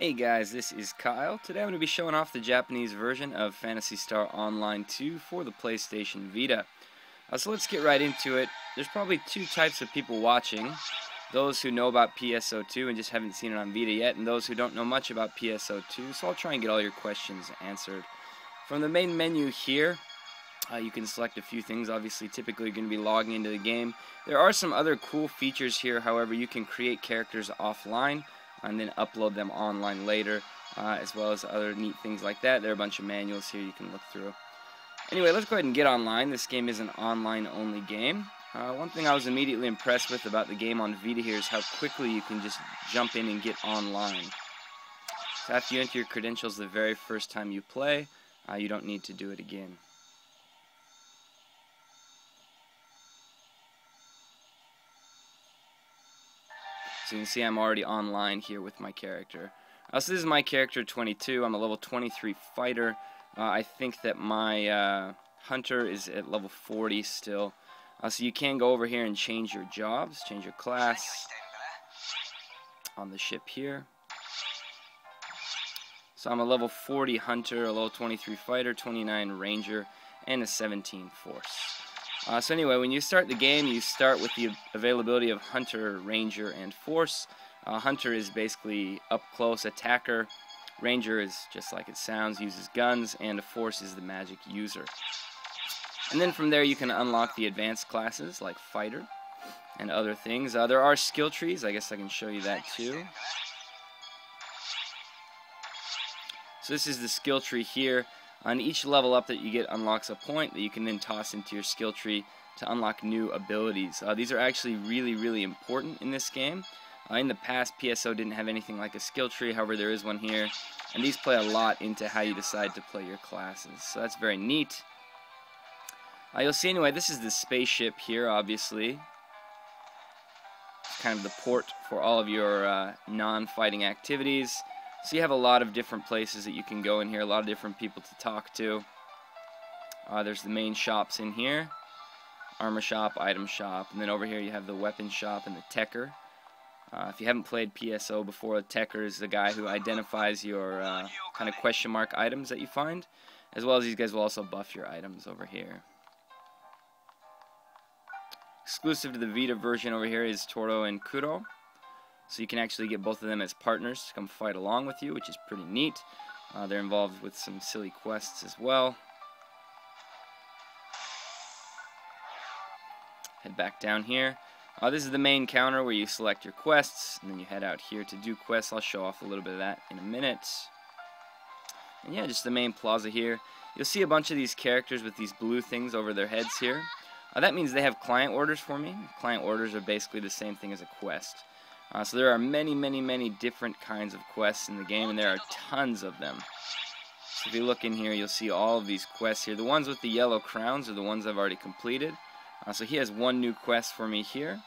Hey guys, this is Kyle. Today I'm going to be showing off the Japanese version of Phantasy Star Online 2 for the PlayStation Vita. So let's get right into it. There's probably two types of people watching. Those who know about PSO2 and just haven't seen it on Vita yet, and those who don't know much about PSO2, so I'll try and get all your questions answered. From the main menu here, you can select a few things. Obviously, typically you're going to be logging into the game. There are some other cool features here. However, you can create characters offline and then upload them online later, as well as other neat things like that. There are a bunch of manuals here you can look through. Anyway, let's go ahead and get online. This game is an online-only game. One thing I was immediately impressed with about the game on Vita here is how quickly you can just jump in and get online. So after you enter your credentials the very first time you play, you don't need to do it again. So you can see I'm already online here with my character. So this is my character 22. I'm a level 23 fighter. I think that my hunter is at level 40 still. So you can go over here and change your jobs, change your class on the ship here. So I'm a level 40 hunter, a level 23 fighter, 29 ranger, and a 17 force. So anyway, when you start the game, you start with the availability of Hunter, Ranger, and Force. Hunter is basically up-close attacker. Ranger is, just like it sounds, uses guns, and a Force is the magic user. And then from there you can unlock the advanced classes, like Fighter, and other things. There are skill trees. I guess I can show you that too. So this is the skill tree here. On each level up that you get unlocks a point that you can then toss into your skill tree to unlock new abilities. These are actually really important in this game. In the past, PSO didn't have anything like a skill tree, however there is one here, and these play a lot into how you decide to play your classes. So that's very neat. You'll see anyway, this is the spaceship here, obviously. It's kind of the port for all of your non-fighting activities. So you have a lot of different places that you can go in here, a lot of different people to talk to. There's the main shops in here. Armor shop, item shop, and then over here you have the weapon shop and the techer. If you haven't played PSO before, the techer is the guy who identifies your kind of question mark items that you find, as well as these guys will also buff your items over here. Exclusive to the Vita version over here is Toro and Kuro. So you can actually get both of them as partners to come fight along with you, which is pretty neat. They're involved with some silly quests as well. Head back down here. This is the main counter where you select your quests, and then you head out here to do quests. I'll show off a little bit of that in a minute. And yeah, just the main plaza here. You'll see a bunch of these characters with these blue things over their heads here. That means they have client orders for me. Client orders are basically the same thing as a quest. So there are many different kinds of quests in the game, and there are tons of them. So if you look in here, you'll see all of these quests here. The ones with the yellow crowns are the ones I've already completed. So he has one new quest for me here.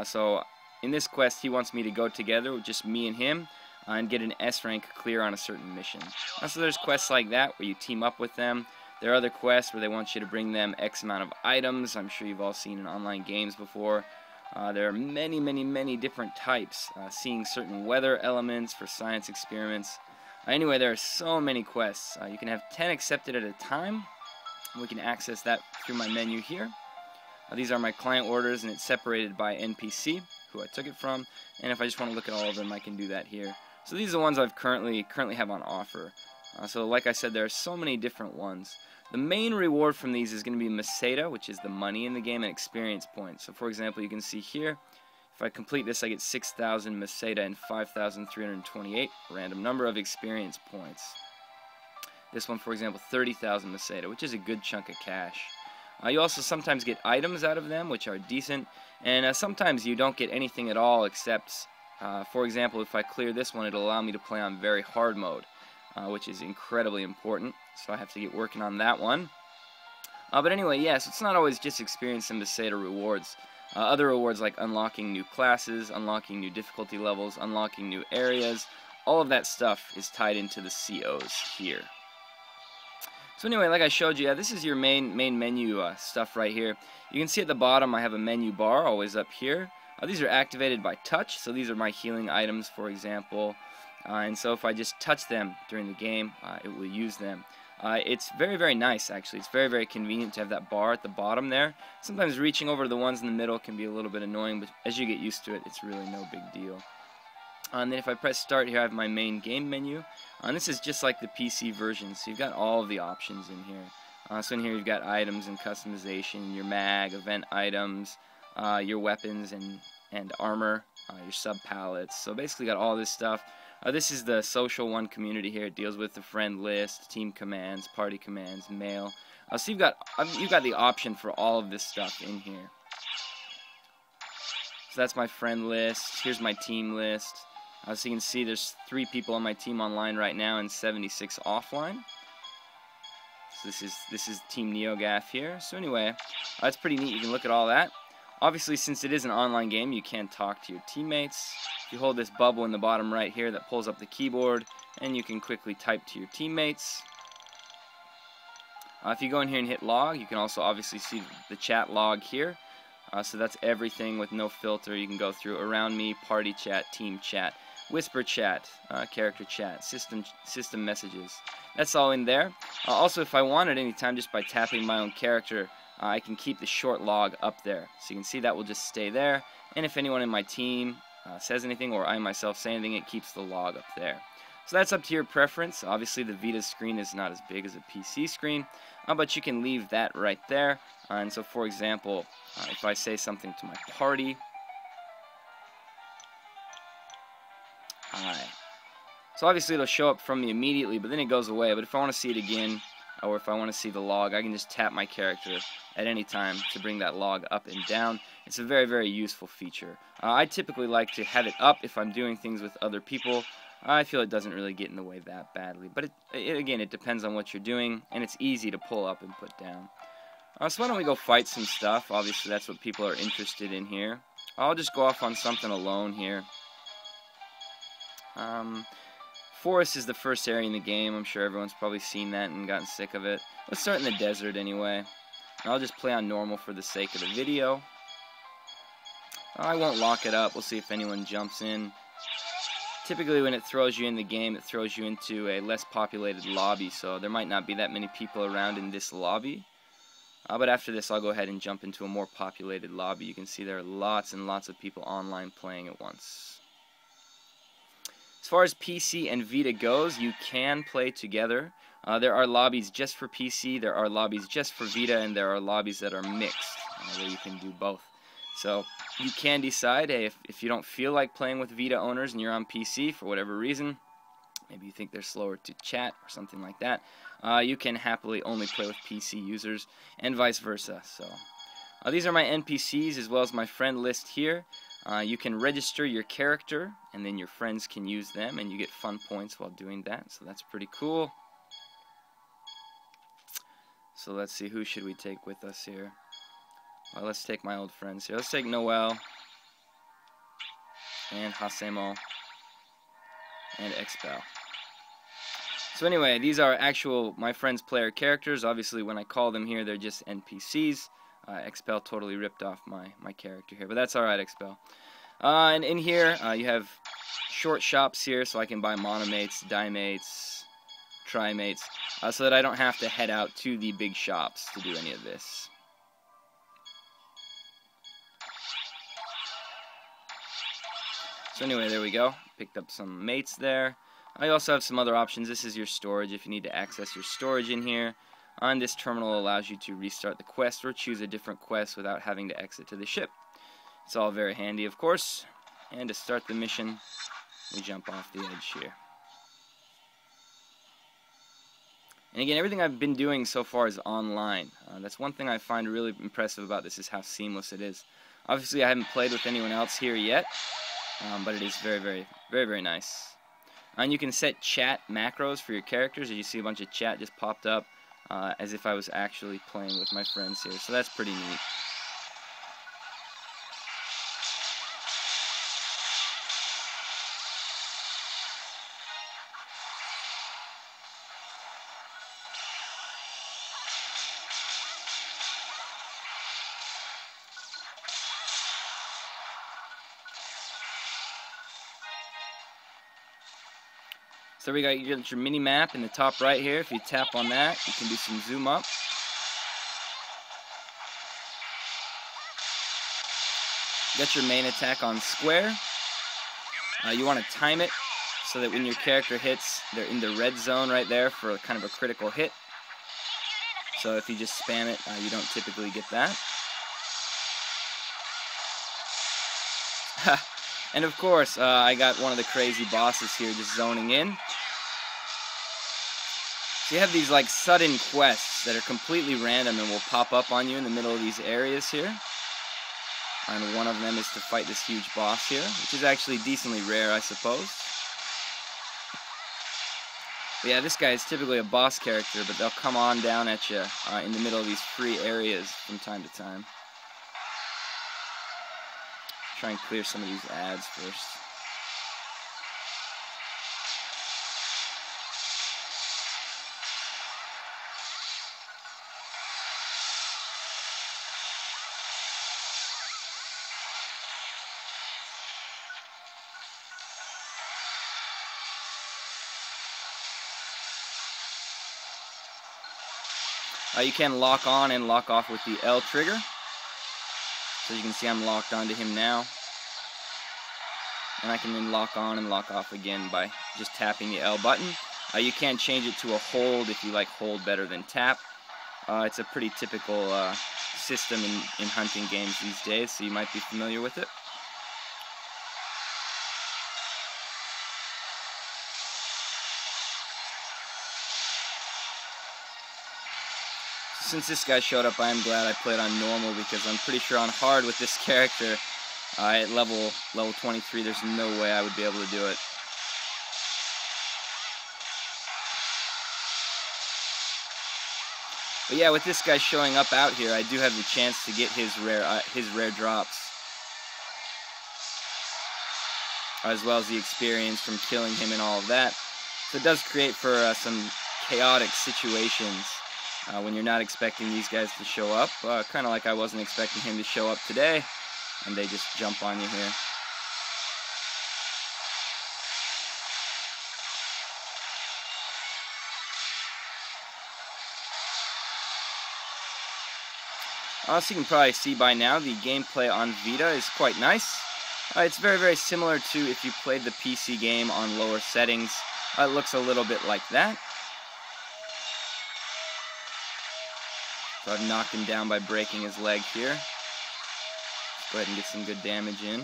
So in this quest, he wants me to go together with just me and him and get an S rank clear on a certain mission. So there's quests like that where you team up with them. There are other quests where they want you to bring them X amount of items. I'm sure you've all seen in online games before. There are many different types, seeing certain weather elements for science experiments. Anyway, there are so many quests. You can have 10 accepted at a time. We can access that through my menu here. These are my client orders, and it's separated by NPC, who I took it from. And if I just want to look at all of them, I can do that here. So these are the ones I've currently have on offer. So like I said, there are so many different ones. The main reward from these is going to be Meseta, which is the money in the game, and experience points. So for example, you can see here, if I complete this, I get 6,000 Meseta and 5,328 random number of experience points. This one, for example, 30,000 Meseta, which is a good chunk of cash. You also sometimes get items out of them, which are decent, and sometimes you don't get anything at all except, for example, if I clear this one, it'll allow me to play on very hard mode, which is incredibly important. So I have to get working on that one. But anyway, yes, it's not always just experience and Meseta rewards. Other rewards like unlocking new classes, unlocking new difficulty levels, unlocking new areas, all of that stuff is tied into the COs here. So anyway, like I showed you, this is your main menu stuff right here. You can see at the bottom I have a menu bar always up here. These are activated by touch, so these are my healing items, for example. and so if I just touch them during the game, it will use them. It's very, very nice, actually. It's very, very convenient to have that bar at the bottom there. Sometimes reaching over to the ones in the middle can be a little bit annoying, but as you get used to it, it's really no big deal. And then if I press start here, I have my main game menu. And this is just like the PC version, so you've got all of the options in here. So in here you've got items and customization, your mag, event items, your weapons and armor, your sub-palettes. So basically got all this stuff. This is the social one community here. It deals with the friend list, team commands, party commands, mail. So you've got the option for all of this stuff in here. So that's my friend list. Here's my team list. So you can see there's 3 people on my team online right now and 76 offline. So this is Team NeoGaf here. So anyway, that's pretty neat. You can look at all that. Obviously, since it is an online game, you can talk to your teammates. You hold this bubble in the bottom right here that pulls up the keyboard, and you can quickly type to your teammates. If you go in here and hit log, you can also obviously see the chat log here. So that's everything with no filter. You can go through around me, party chat, team chat, whisper chat, character chat, system messages. That's all in there. Also, if I wanted anytime, just by tapping my own character, I can keep the short log up there. So you can see that will just stay there. And if anyone in my team says anything, or I myself say anything, it keeps the log up there. So that's up to your preference. Obviously, the Vita screen is not as big as a PC screen, but you can leave that right there. And so, for example, if I say something to my party, hi. So obviously it'll show up from me immediately, but then it goes away. But if I want to see it again, or if I want to see the log, I can just tap my character at any time to bring that log up and down. It's a very, very useful feature. I typically like to have it up if I'm doing things with other people. I feel it doesn't really get in the way that badly. But again, it depends on what you're doing, and it's easy to pull up and put down. So why don't we go fight some stuff? Obviously, that's what people are interested in here. I'll just go off on something alone here. Forest is the first area in the game. I'm sure everyone's probably seen that and gotten sick of it. Let's start in the desert anyway. I'll just play on normal for the sake of the video. I won't lock it up. We'll see if anyone jumps in. Typically when it throws you in the game, it throws you into a less populated lobby, so there might not be that many people around in this lobby. But after this, I'll go ahead and jump into a more populated lobby. You can see there are lots and lots of people online playing at once. As far as PC and Vita goes, you can play together. There are lobbies just for PC, there are lobbies just for Vita, and there are lobbies that are mixed, where you can do both. So you can decide, hey, if you don't feel like playing with Vita owners and you're on PC for whatever reason, maybe you think they're slower to chat or something like that, you can happily only play with PC users and vice versa. So these are my NPCs as well as my friend list here. You can register your character and then your friends can use them and you get fun points while doing that, so that's pretty cool. So let's see, who should we take with us here? Well, let's take my old friends here. Let's take Noel and Hasemo and Expel. So anyway, these are actual my friends' player characters. Obviously, when I call them here, they're just NPCs. Expel totally ripped off my character here, but that's alright, Expel. And in here, you have short shops here, so I can buy monomates, dimates, trimates, so that I don't have to head out to the big shops to do any of this. So anyway, there we go. Picked up some mates there. I also have some other options. This is your storage if you need to access your storage in here. And this terminal allows you to restart the quest or choose a different quest without having to exit to the ship. It's all very handy, of course. And to start the mission, we jump off the edge here. And again, everything I've been doing so far is online. That's one thing I find really impressive about this, is how seamless it is. Obviously, I haven't played with anyone else here yet, but it is very, very, very, very nice. And you can set chat macros for your characters. As you see, a bunch of chat just popped up as if I was actually playing with my friends here. So that's pretty neat. So we got your mini map in the top right here. If you tap on that, you can do some zoom up. You got your main attack on square. You want to time it so that when your character hits, they're in the red zone right there for kind of a critical hit. So if you just spam it, you don't typically get that. And of course, I got one of the crazy bosses here just zoning in. So you have these like sudden quests that are completely random and will pop up on you in the middle of these areas here. And one of them is to fight this huge boss here, which is actually decently rare, I suppose. But yeah, this guy is typically a boss character, but they'll come on down at you in the middle of these free areas from time to time. Try and clear some of these ads first. You can lock on and lock off with the L trigger. So you can see I'm locked onto him now. And I can then lock on and lock off again by just tapping the L button. You can change it to a hold if you like hold better than tap. It's a pretty typical system in hunting games these days, so you might be familiar with it. Since this guy showed up, I am glad I played on normal, because I'm pretty sure on hard with this character, at level 23, there's no way I would be able to do it. But yeah, with this guy showing up out here, I do have the chance to get his rare drops, as well as the experience from killing him and all of that. So it does create for some chaotic situations. When you're not expecting these guys to show up, kind of like I wasn't expecting him to show up today, and they just jump on you here. As you can probably see by now, the gameplay on Vita is quite nice. It's very, very similar to if you played the PC game on lower settings. It looks a little bit like that. So I've knocked him down by breaking his leg here. Let's go ahead and get some good damage in.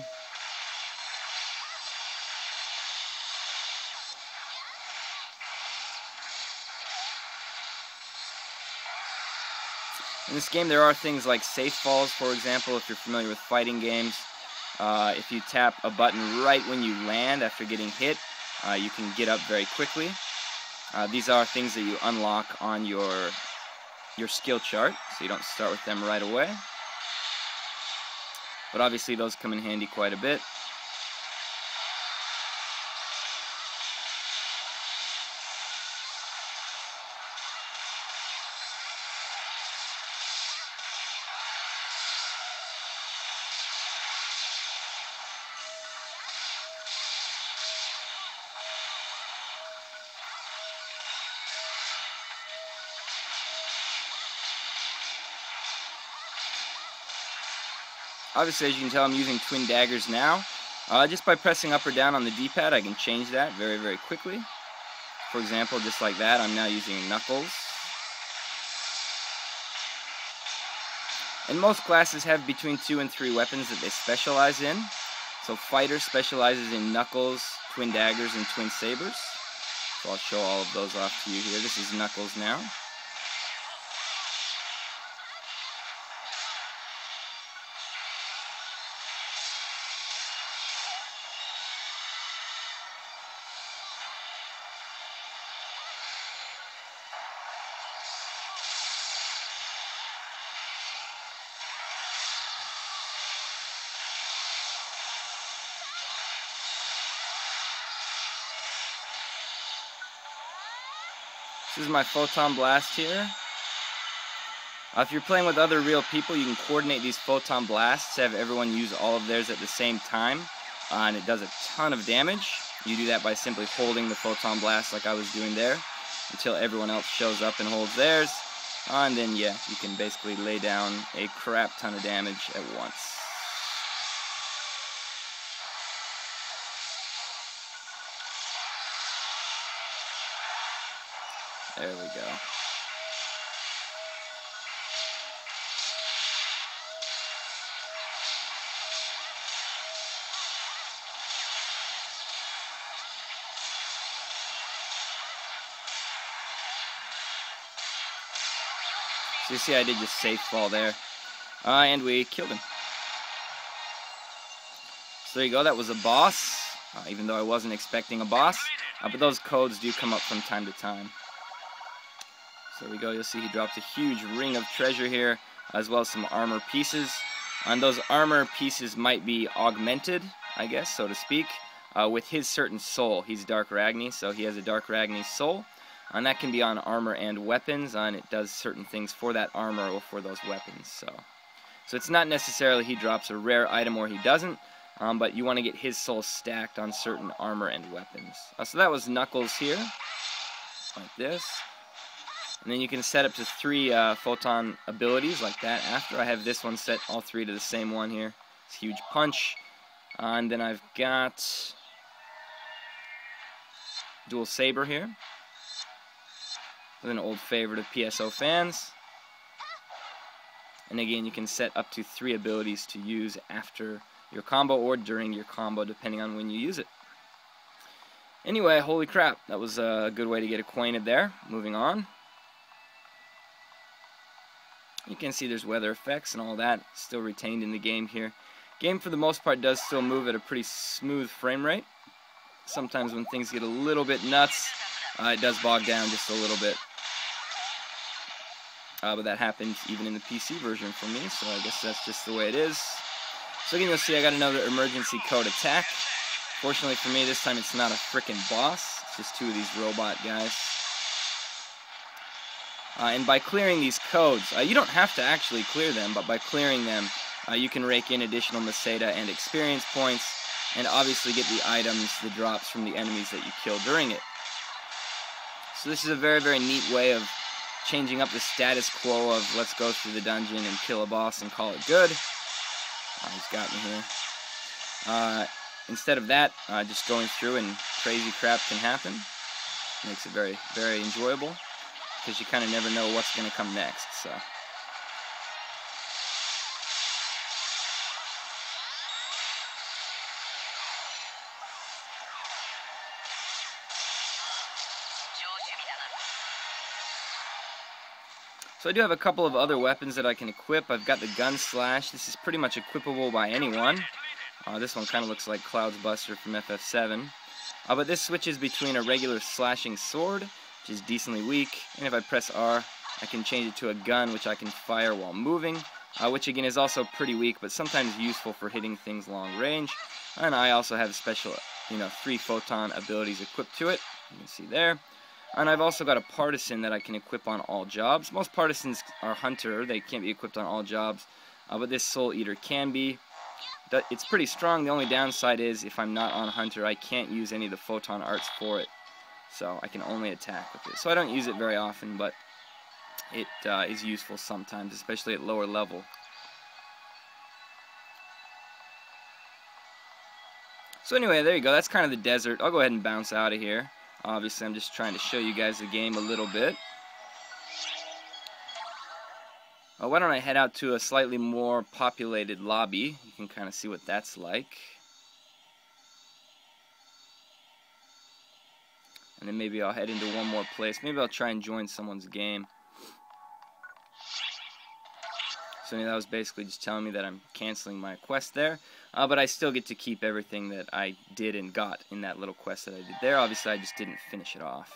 In this game there are things like safe falls, for example, if you're familiar with fighting games. If you tap a button right when you land after getting hit, you can get up very quickly. These are things that you unlock on your skill chart, so you don't start with them right away. But obviously those come in handy quite a bit. Obviously, as you can tell, I'm using twin daggers now. Just by pressing up or down on the D-pad, I can change that very, very quickly. For example, just like that, I'm now using knuckles. And most classes have between 2 and 3 weapons that they specialize in. So Fighter specializes in knuckles, twin daggers, and twin sabers. So I'll show all of those off to you here. This is knuckles now. This is my photon blast here. If you're playing with other real people, you can coordinate these photon blasts to have everyone use all of theirs at the same time. and it does a ton of damage. You do that by simply holding the Photon Blast like I was doing there until everyone else shows up and holds theirs. And then, yeah, you can basically lay down a crap ton of damage at once. There we go. So you see I did just safe fall there. And we killed him. So there you go, that was a boss. Even though I wasn't expecting a boss. But those codes do come up from time to time. So there we go, you'll see he drops a huge ring of treasure here, as well as some armor pieces. And those armor pieces might be augmented, I guess, so to speak, with his certain soul. He's Dark Ragni, so he has a Dark Ragni soul. And that can be on armor and weapons, and it does certain things for that armor or for those weapons. So it's not necessarily he drops a rare item or he doesn't, but you want to get his soul stacked on certain armor and weapons. So that was Knuckles here, like this. And then you can set up to 3 photon abilities like that after. I have this one set all 3 to the same one here. It's Huge Punch. And then I've got Dual Saber here. An old favorite of PSO fans. And again, you can set up to 3 abilities to use after your combo or during your combo, depending on when you use it. Anyway, holy crap, that was a good way to get acquainted there. Moving on. You can see there's weather effects and all that still retained in the game here. Game, for the most part, does still move at a pretty smooth frame rate. Sometimes when things get a little bit nuts, it does bog down just a little bit. But that happened even in the PC version for me, so I guess that's just the way it is. So again, you'll see I got another emergency code attack. Fortunately for me, this time it's not a frickin' boss. It's just 2 of these robot guys. And by clearing these codes, you don't have to actually clear them, but by clearing them, you can rake in additional Meseta and experience points, and obviously get the items, the drops from the enemies that you kill during it. So this is a very, very neat way of changing up the status quo of let's go through the dungeon and kill a boss and call it good. He's got me here. Instead of that, just going through and crazy crap can happen. Makes it very, very enjoyable, because you kind of never know what's going to come next. So I do have a couple of other weapons that I can equip. I've got the Gun Slash. This is pretty much equipable by anyone. This one kind of looks like Cloud's Buster from FF7. But this switches between a regular slashing sword, which is decently weak, and if I press R, I can change it to a gun, which I can fire while moving, which again is also pretty weak, but sometimes useful for hitting things long range. And I also have special, 3 photon abilities equipped to it. You can see there. And I've also got a Partisan that I can equip on all jobs. Most Partisans are Hunter. They can't be equipped on all jobs. But this Soul Eater can be. It's pretty strong. The only downside is if I'm not on Hunter, I can't use any of the photon arts for it. So I can only attack with it. So I don't use it very often, but it is useful sometimes, especially at lower level. So anyway, there you go. That's kind of the desert. I'll go ahead and bounce out of here. Obviously, I'm just trying to show you guys the game a little bit. Why don't I head out to a slightly more populated lobby? You can kind of see what that's like. And then maybe I'll head into one more place. Maybe I'll try and join someone's game. So that was basically just telling me that I'm canceling my quest there. But I still get to keep everything that I did and got in that little quest that I did there. Obviously, I just didn't finish it off.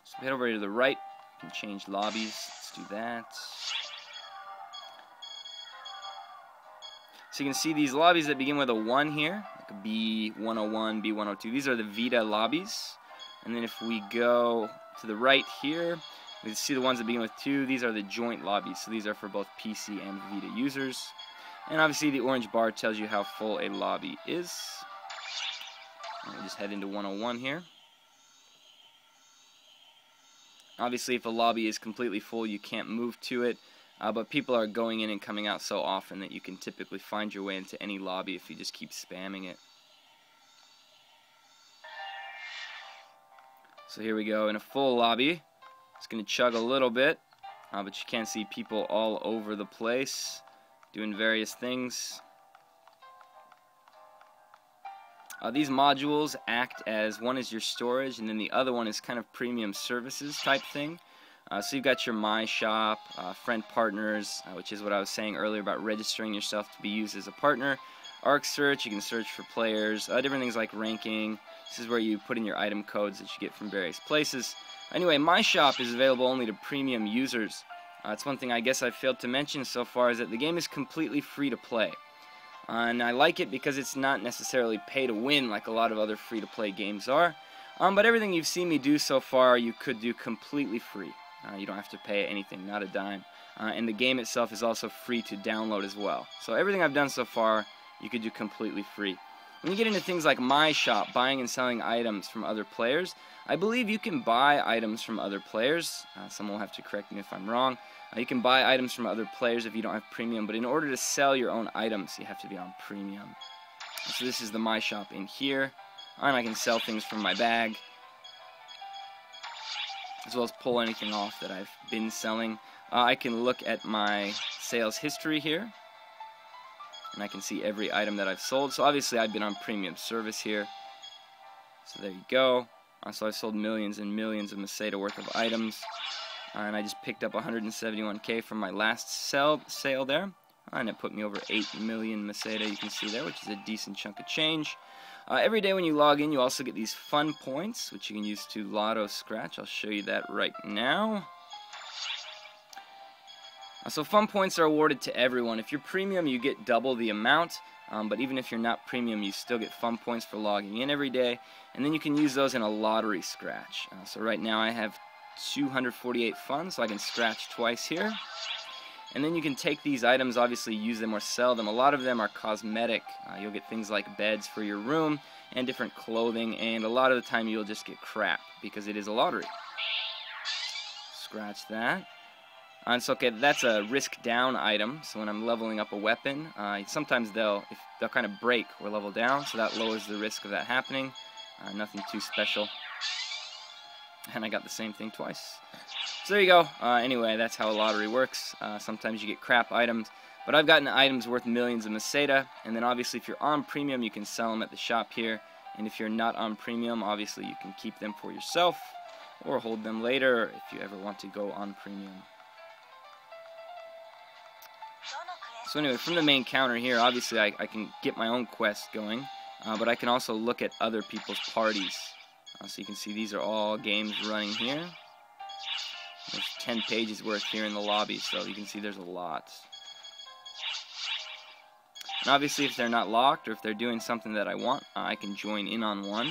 So head over to the right. You can change lobbies. Let's do that. So you can see these lobbies that begin with a 1 here. Like a B101, B102. These are the Vita lobbies. And then if we go to the right here, we see the ones that begin with 2. These are the joint lobbies, so these are for both PC and Vita users. And obviously the orange bar tells you how full a lobby is. We'll just head into 101 here. Obviously, if a lobby is completely full, you can't move to it, but people are going in and coming out so often that you can typically find your way into any lobby if you just keep spamming it. So here we go in a full lobby. It's going to chug a little bit, but you can see people all over the place doing various things. These modules act as, one is your storage, and then the other one is kind of premium services type thing. So you've got your My Shop, friend partners, which is what I was saying earlier about registering yourself to be used as a partner. Arc search, you can search for players, different things like ranking. This is where you put in your item codes that you get from various places. Anyway, My Shop is available only to premium users. It's one thing I guess I failed to mention so far, is that the game is completely free to play. And I like it because it's not necessarily pay to win like a lot of other free-to-play games are. But everything you've seen me do so far, you could do completely free. You don't have to pay anything, not a dime. And the game itself is also free to download as well. So everything I've done so far, you could do completely free. When you get into things like My Shop, buying and selling items from other players, I believe you can buy items from other players. Someone will have to correct me if I'm wrong. You can buy items from other players if you don't have premium, but in order to sell your own items, you have to be on premium. So this is the My Shop in here, and I can sell things from my bag, as well as pull anything off that I've been selling. I can look at my sales history here, and I can see every item that I've sold. So obviously I've been on premium service here. So there you go. So I've sold millions and millions of Meseta worth of items. And I just picked up 171k from my last sale there. And it put me over 8 million Meseta, you can see there, which is a decent chunk of change. Every day when you log in, you also get these fun points, which you can use to lotto scratch. I'll show you that right now. So fun points are awarded to everyone. If you're premium, you get double the amount. But even if you're not premium, you still get fun points for logging in every day. And then you can use those in a lottery scratch. So right now I have 248 fun, so I can scratch twice here. And then you can take these items, obviously use them or sell them. A lot of them are cosmetic. You'll get things like beds for your room and different clothing, and a lot of the time you'll just get crap because it is a lottery. Scratch that. And so okay, that's a risk down item. So when I'm leveling up a weapon, sometimes they'll kind of break or level down, so that lowers the risk of that happening. Nothing too special. And I got the same thing twice. So there you go. Anyway, that's how a lottery works. Sometimes you get crap items, but I've gotten items worth millions of Meseta. And then obviously if you're on premium, you can sell them at the shop here. And if you're not on premium, obviously you can keep them for yourself or hold them later if you ever want to go on premium. So anyway, from the main counter here, obviously I can get my own quest going, but I can also look at other people's parties. So you can see these are all games running here. There's 10 pages worth here in the lobby, so you can see there's a lot. And obviously if they're not locked or if they're doing something that I want, I can join in on one.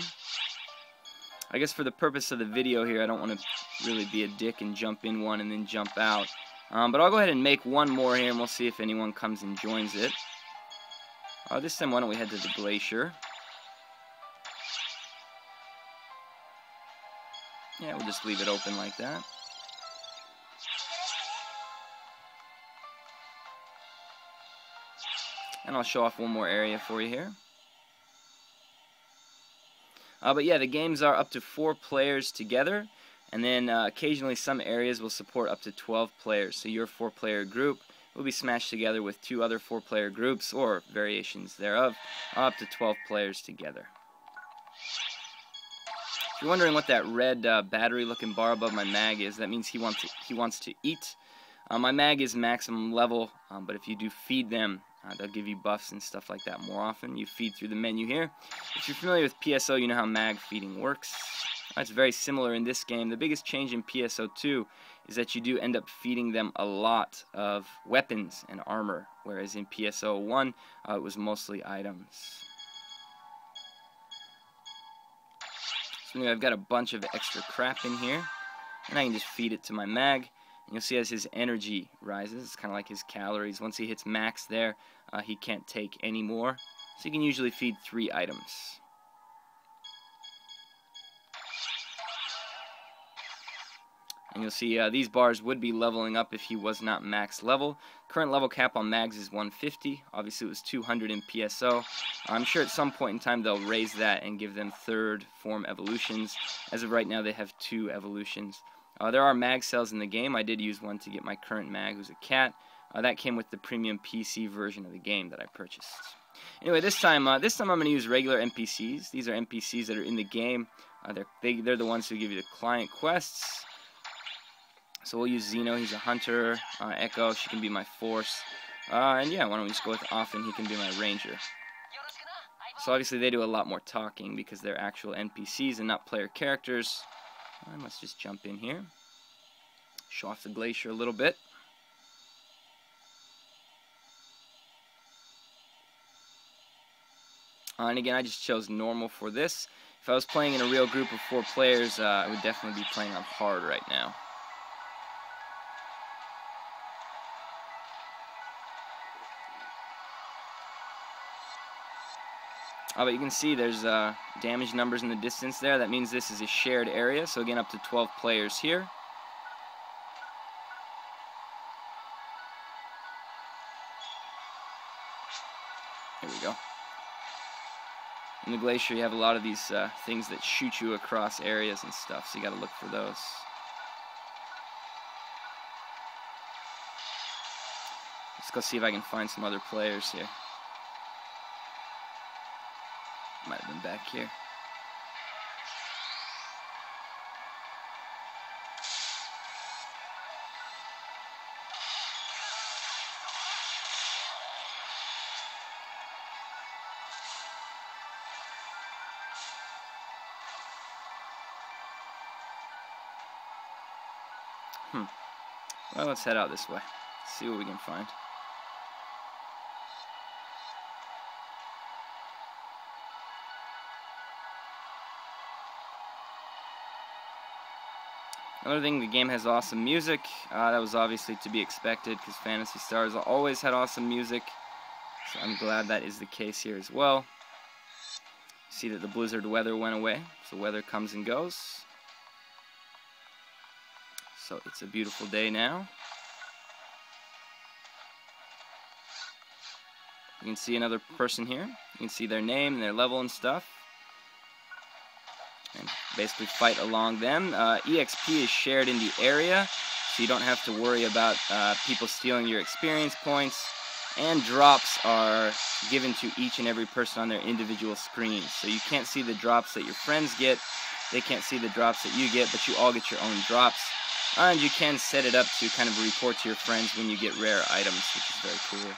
I guess for the purpose of the video here, I don't want to really be a dick and jump in one and then jump out. But I'll go ahead and make one more here and we'll see if anyone comes and joins it. This time why don't we head to the Glacier. Yeah, we'll just leave it open like that. And I'll show off one more area for you here. But yeah, the games are up to 4 players together. And then occasionally some areas will support up to 12 players. So your 4-player group will be smashed together with 2 other 4-player groups, or variations thereof, up to 12 players together. If you're wondering what that red battery-looking bar above my mag is, that means he wants to eat. My mag is maximum level, but if you do feed them, they'll give you buffs and stuff like that more often. You feed through the menu here. If you're familiar with PSO, you know how mag feeding works. It's very similar in this game. The biggest change in PSO2 is that you do end up feeding them a lot of weapons and armor, whereas in PSO1 it was mostly items. So anyway, I've got a bunch of extra crap in here, and I can just feed it to my mag. And you'll see as his energy rises, it's kind of like his calories. Once he hits max there, he can't take any more. So you can usually feed 3 items. And you'll see these bars would be leveling up if he was not max level. Current level cap on mags is 150. Obviously it was 200 in PSO. I'm sure at some point in time they'll raise that and give them 3rd form evolutions. As of right now they have 2 evolutions. There are mag cells in the game. I did use one to get my current mag, who's a cat. That came with the premium PC version of the game that I purchased. Anyway, this time I'm going to use regular NPCs. These are NPCs that are in the game. They're the ones who give you the client quests. So we'll use Xeno, he's a hunter. Echo, she can be my force. And yeah, why don't we just go with Often, he can be my ranger. So obviously they do a lot more talking because they're actual NPCs and not player characters. And let's just jump in here. Show off the Glacier a little bit. And again, I just chose normal for this. If I was playing in a real group of 4 players, I would definitely be playing on hard right now. But you can see there's damage numbers in the distance there. That means this is a shared area. So again, up to 12 players here. Here we go. In the Glacier, you have a lot of these things that shoot you across areas and stuff. So you got to look for those. Let's go see if I can find some other players here. Might have been back here. Well, let's head out this way. See what we can find. Another thing, the game has awesome music. That was obviously to be expected because Phantasy Star has always had awesome music. So I'm glad that is the case here as well. See that the blizzard weather went away. So weather comes and goes. So it's a beautiful day now. You can see another person here. You can see their name and their level and stuff. And basically fight along them. EXP is shared in the area, so you don't have to worry about people stealing your experience points. And drops are given to each and every person on their individual screens. So you can't see the drops that your friends get. They can't see the drops that you get, but you all get your own drops. And you can set it up to kind of report to your friends when you get rare items, which is very cool.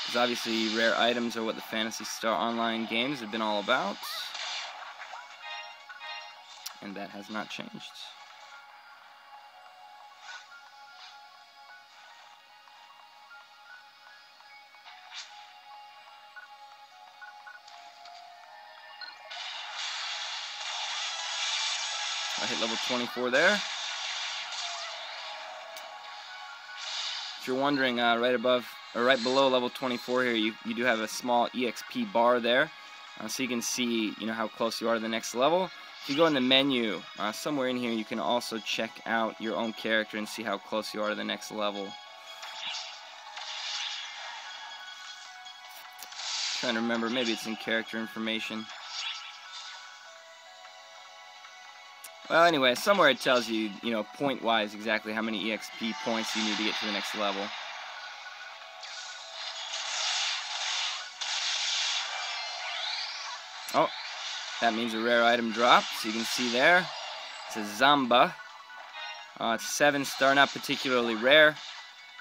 Because obviously rare items are what the Phantasy Star Online games have been all about. And that has not changed. I hit level 24 there. If you're wondering, right above or right below level 24 here, you do have a small EXP bar there, so you can see how close you are to the next level. If you go in the menu, somewhere in here, you can also check out your own character and see how close you are to the next level. Trying to remember, maybe it's in character information. Well, anyway, somewhere it tells you, point-wise exactly how many EXP points you need to get to the next level. Oh, that means a rare item drop, so you can see there. It's a Zamba. It's 7-star, not particularly rare.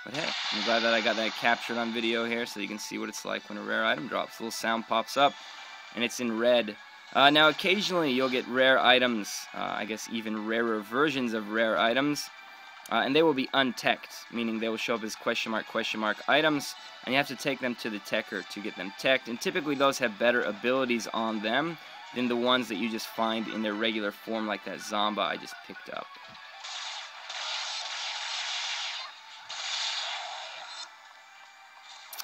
But hey, I'm glad that I got that captured on video here so you can see what it's like when a rare item drops. A little sound pops up, and it's in red. Now, occasionally you'll get rare items, I guess even rarer versions of rare items, and they will be unteched, meaning they will show up as question mark items, and you have to take them to the techer to get them teched, and typically those have better abilities on them than the ones that you just find in their regular form, like that Zamba I just picked up.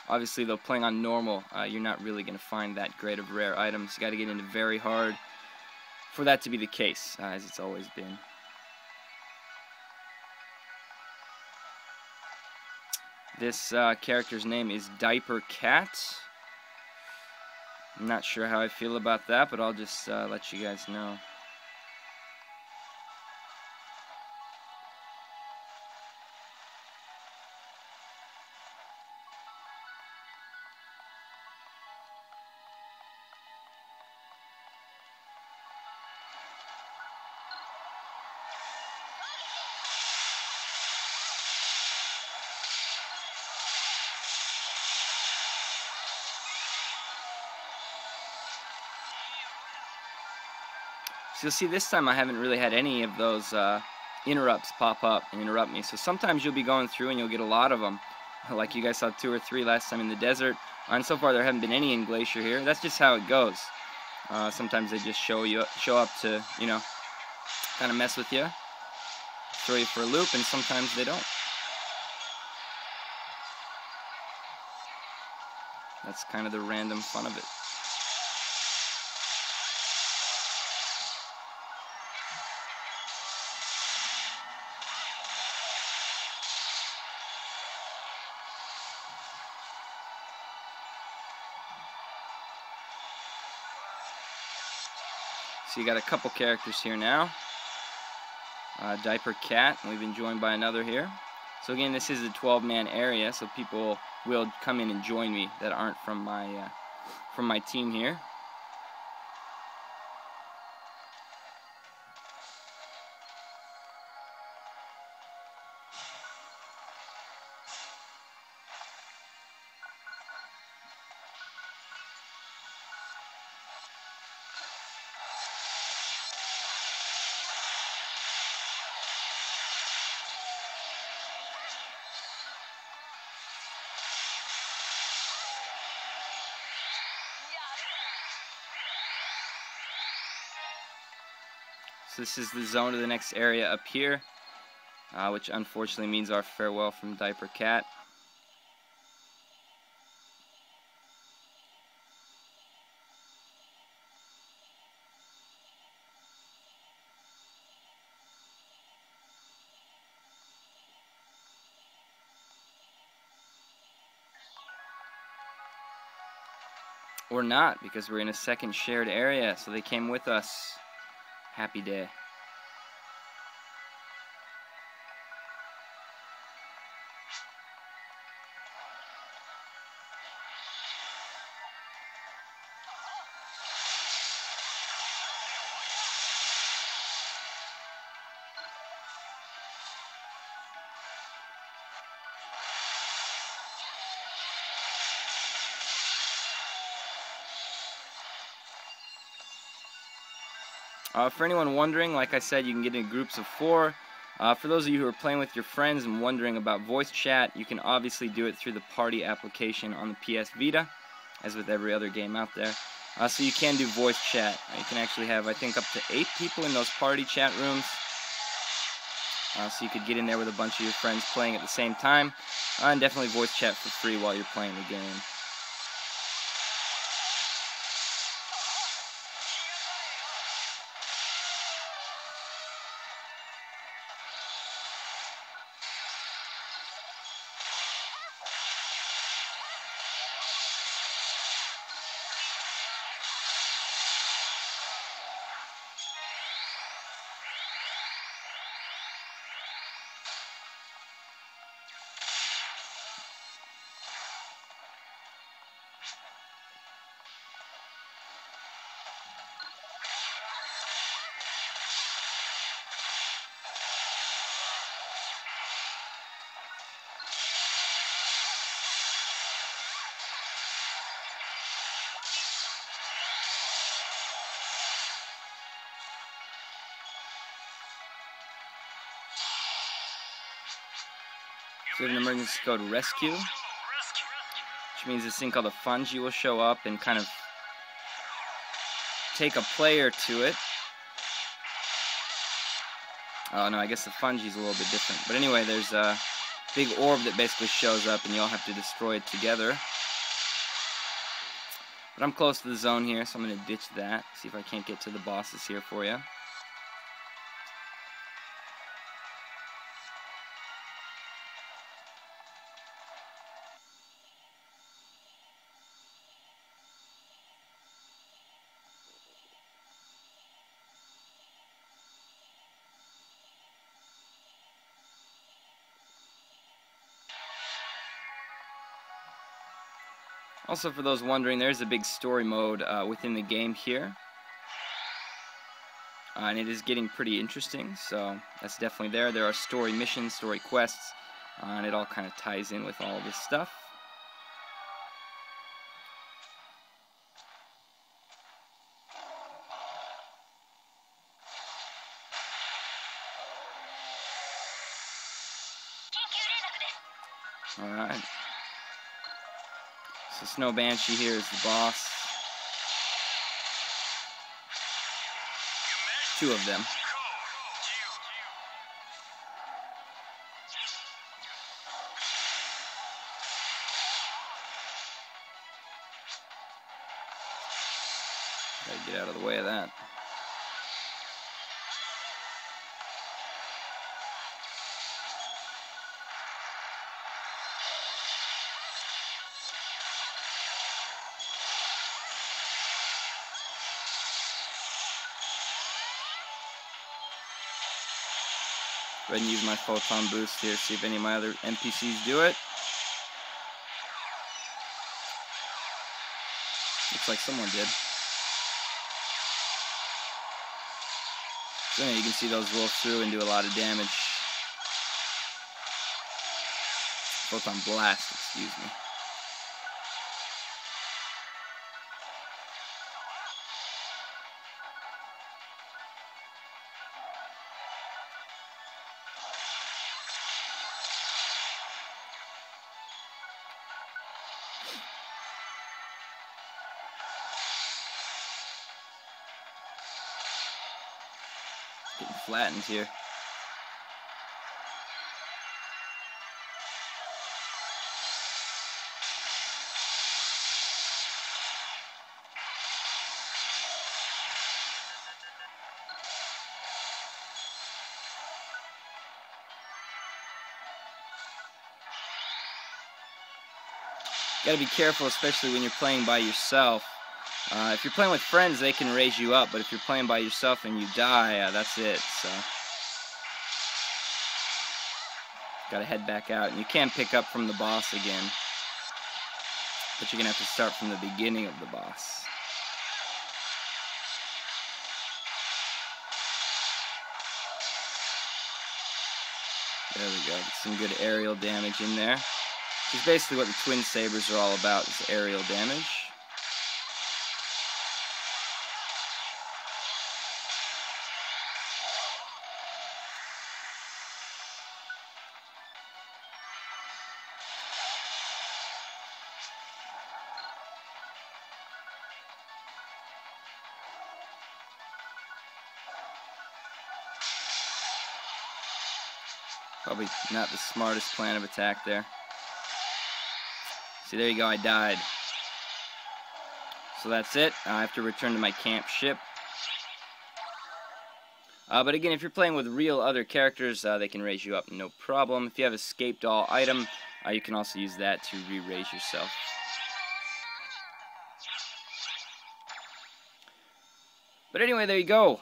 Obviously, though, playing on normal, you're not really going to find that great of rare items. You got to get into very hard for that to be the case, as it's always been. This character's name is Diaper Cat. I'm not sure how I feel about that, but I'll just let you guys know. So you'll see this time I haven't really had any of those interrupts pop up and interrupt me. So sometimes you'll be going through and you'll get a lot of them. Like you guys saw 2 or 3 last time in the desert. And so far there haven't been any in Glacier here. That's just how it goes. Sometimes they just show up to, you know, kind of mess with you, throw you for a loop, and sometimes they don't. That's kind of the random fun of it. So you got a couple characters here now. Diaper Cat, and we've been joined by another here. So again, this is a 12-man area, so people will come in and join me that aren't from my team here. So this is the zone to the next area up here, which unfortunately means our farewell from Diaper Cat. Or not, because we're in a second shared area, so they came with us. Happy day. For anyone wondering, like I said, you can get in groups of 4. For those of you who are playing with your friends and wondering about voice chat, you can obviously do it through the party application on the PS Vita, as with every other game out there. So you can do voice chat. You can actually have, I think, up to 8 people in those party chat rooms. So you could get in there with a bunch of your friends playing at the same time, and definitely voice chat for free while you're playing the game. So we have an emergency code rescue, which means this thing called a fungi will show up and kind of take a player to it. Oh no, I guess the fungi is a little bit different. But anyway, there's a big orb that basically shows up and you all have to destroy it together. But I'm close to the zone here, so I'm going to ditch that. See if I can't get to the bosses here for you. Also, for those wondering, there's a big story mode within the game here. And it is getting pretty interesting, so that's definitely there. There are story missions, story quests, and it all kind of ties in with all of this stuff. Alright. So Snow Banshee here is the boss. 2 of them. Gotta get out of the way of that. Go ahead and use my photon boost here, see if any of my other NPCs do it. Looks like someone did. So yeah, you can see those roll through and do a lot of damage. Photon blast, excuse me. Getting flattened here. Gotta be careful, especially when you're playing by yourself. If you're playing with friends, they can raise you up, but if you're playing by yourself and you die, that's it. So, gotta head back out, and you can pick up from the boss again, but you're gonna have to start from the beginning of the boss. There we go. Get some good aerial damage in there. Which is basically what the twin sabers are all about, is aerial damage. Probably not the smartest plan of attack there. See, there you go, I died. So that's it. I have to return to my camp ship. But again, if you're playing with real other characters, they can raise you up, no problem. If you have escaped all item, you can also use that to re-raise yourself. But anyway, there you go.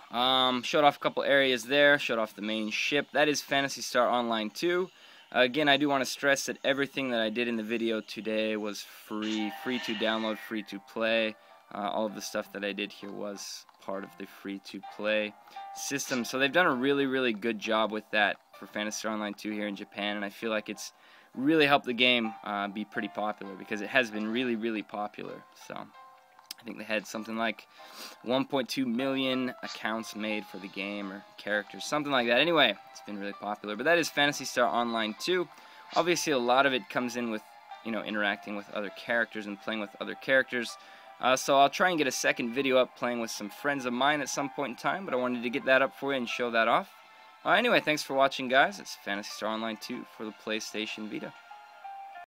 Showed off a couple areas there, showed off the main ship. That is Phantasy Star Online 2. Again, I do want to stress that everything that I did in the video today was free to download, free to play. All of the stuff that I did here was part of the free to play system. So they've done a really, really good job with that for Phantasy Star Online 2 here in Japan, and I feel like it's really helped the game be pretty popular, because it has been really, really popular. So I think they had something like 1.2 million accounts made for the game, or characters, something like that. Anyway, it's been really popular. But that is Phantasy Star Online 2. Obviously, a lot of it comes in with, you know, interacting with other characters and playing with other characters. So I'll try and get a second video up playing with some friends of mine at some point in time, but I wanted to get that up for you and show that off. Anyway, thanks for watching, guys. It's Phantasy Star Online 2 for the PlayStation Vita.